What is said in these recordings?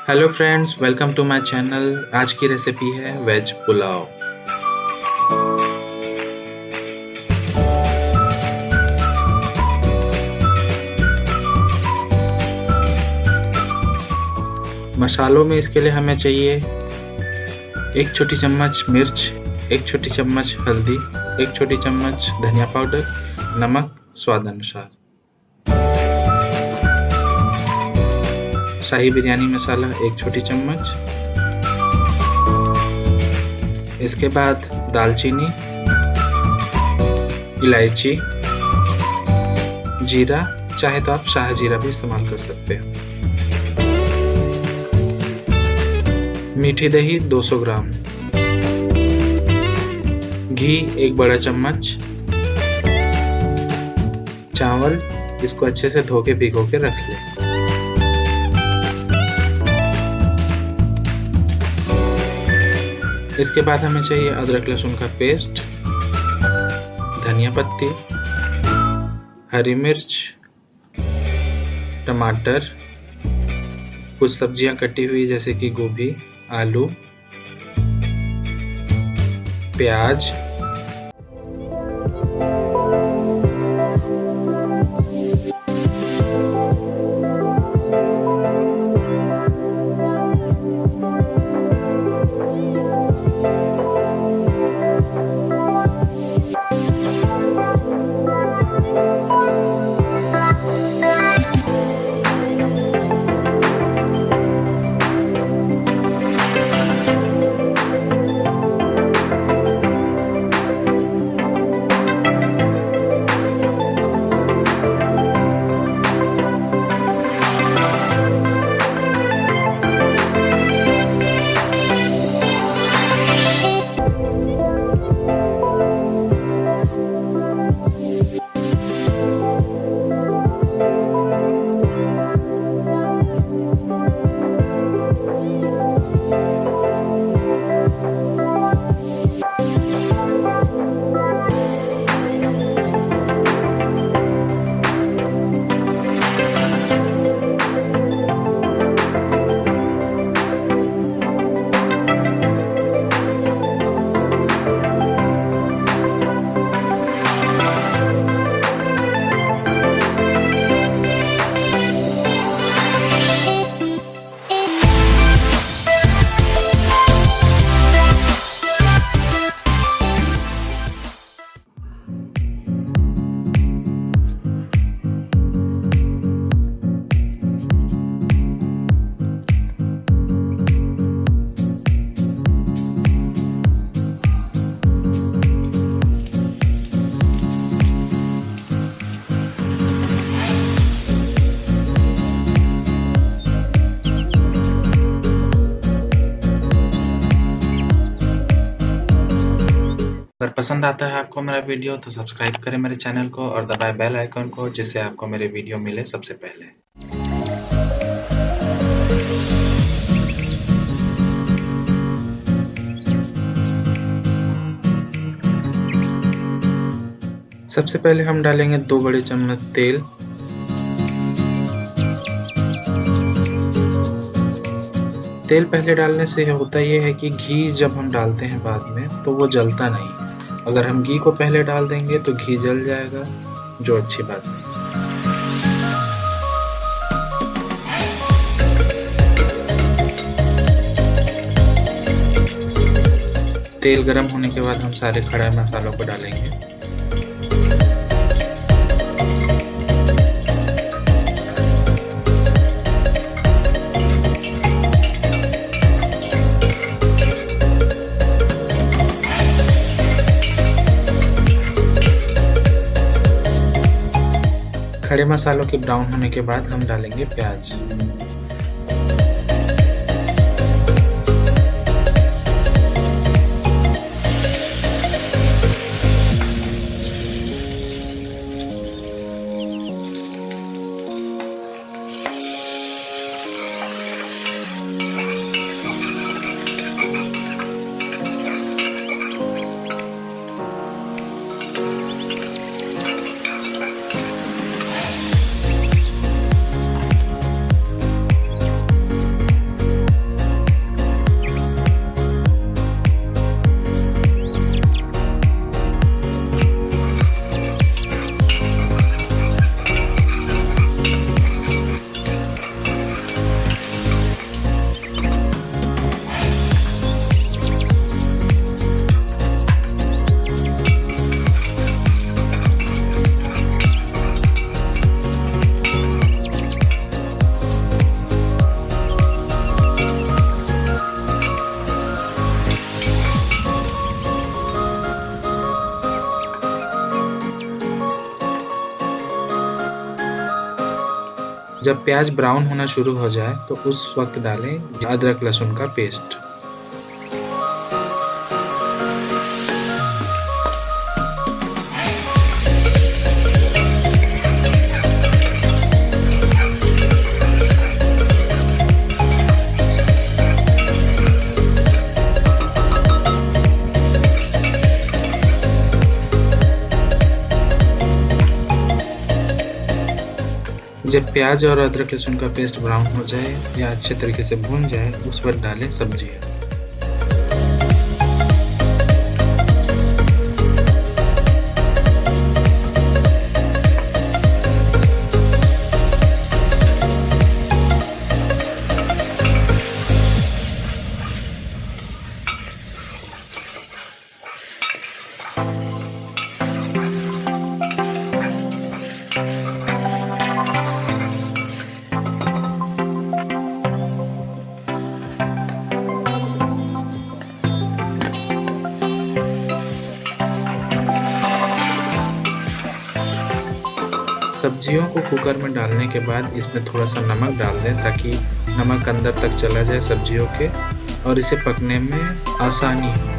Hello friends, welcome to my channel. आज की recipe है वेज पुलाव। मसालों में इसके लिए हमें चाहिए 1 छोटी चम्मच मिर्च, 1 छोटी चम्मच हल्दी, 1 छोटी चम्मच धनिया पाउडर, नमक स्वाद अनुसार, शाही बिरयानी मसाला 1 छोटी चम्मच। इसके बाद दालचीनी, इलायची, जीरा, चाहे तो आप शाह जीरा भी इस्तेमाल कर सकते हैं। मीठी दही 200 ग्राम, घी 1 बड़ा चम्मच, चावल इसको अच्छे से धो के भिगो के रख लें। इसके बाद हमें चाहिए अदरक लहसुन का पेस्ट, धनिया पत्ती, हरी मिर्च, टमाटर, कुछ सब्जियां कटी हुई जैसे कि गोभी, आलू, प्याज, अगर पसंद आता है आपको मेरा वीडियो तो सब्सक्राइब करें मेरे चैनल को और दबाएं बेल आइकन को, जिससे आपको मेरे वीडियो मिले सबसे पहले। सबसे पहले हम डालेंगे 2 बड़े चम्मच तेल। तेल पहले डालने से होता ये है कि घी जब हम डालते हैं बाद में तो वो जलता नहीं। अगर हम घी को पहले डाल देंगे तो घी जल जाएगा, जो अच्छी बात नहीं। तेल गरम होने के बाद हम सारे खड़े मसालों को डालेंगे। खड़े मसालों के ब्राउन होने के बाद हम डालेंगे प्याज। जब प्याज ब्राउन होना शुरू हो जाए तो उस वक्त डालें अदरक लहसुन का पेस्ट। जब प्याज और अदरक लहसुन का पेस्ट ब्राउन हो जाए या अच्छे तरीके से भून जाए उस वक्त डालें सब्जियाँ। सब्जियों को कुकर में डालने के बाद इसमें थोड़ा सा नमक डाल दें ताकि नमक अंदर तक चला जाए सब्जियों के और इसे पकने में आसानी हो।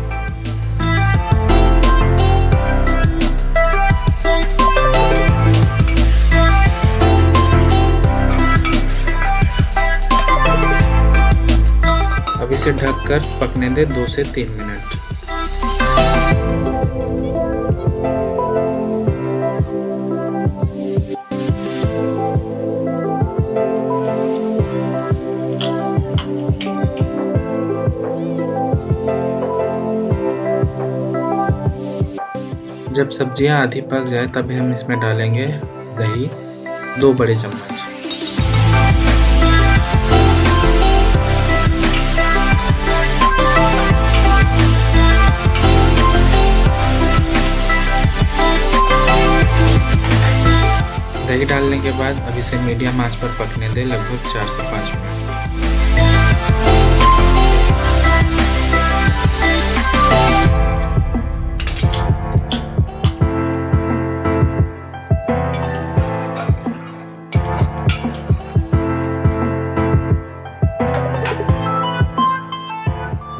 अब इसे ढककर पकने दें 2 से 3 मिनट। जब सब्जियां आधी पक जाए तभी हम इसमें डालेंगे दही 2 बड़े चम्मच। दही डालने के बाद अब इसे मीडियम आंच पर पकने दें लगभग 4 से 5 मिनट।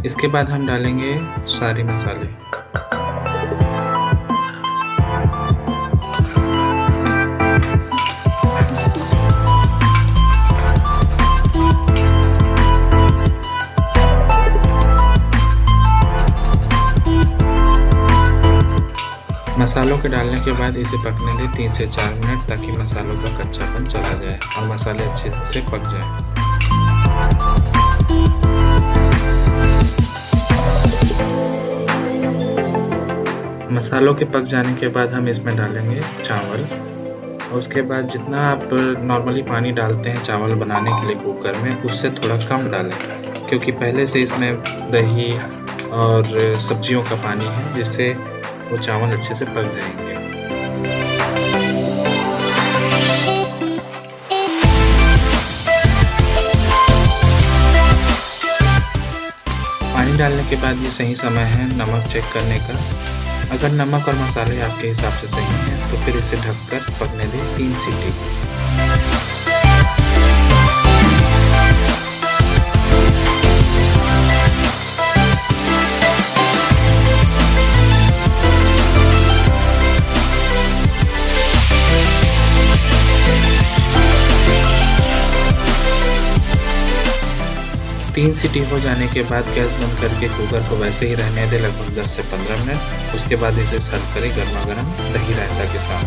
इसके बाद हम डालेंगे सारे मसाले। मसालों के डालने के बाद इसे पकने दें 3 से 4 मिनट ताकि मसालों का कच्चापन चला जाए और मसाले अच्छे से पक जाएं। मसालों के पक जाने के बाद हम इसमें डालेंगे चावल और उसके बाद जितना आप नॉर्मली पानी डालते हैं चावल बनाने के लिए कुकर में उससे थोड़ा कम डालें क्योंकि पहले से इसमें दही और सब्जियों का पानी है जिससे वो चावल अच्छे से पक जाएंगे। पानी डालने के बाद ये सही समय है नमक चेक करने का। अगर नमक और मसाले आपके हिसाब से सही हैं तो फिर इसे ढककर पकने दें 3 सीटी। तीन सीटी हो जाने के बाद गैस बंद करके कुकर को वैसे ही रहने दें लगभग 10 से 15 मिनट। उसके बाद इसे सर्व करें गर्मा गर्म दही रायता के साथ।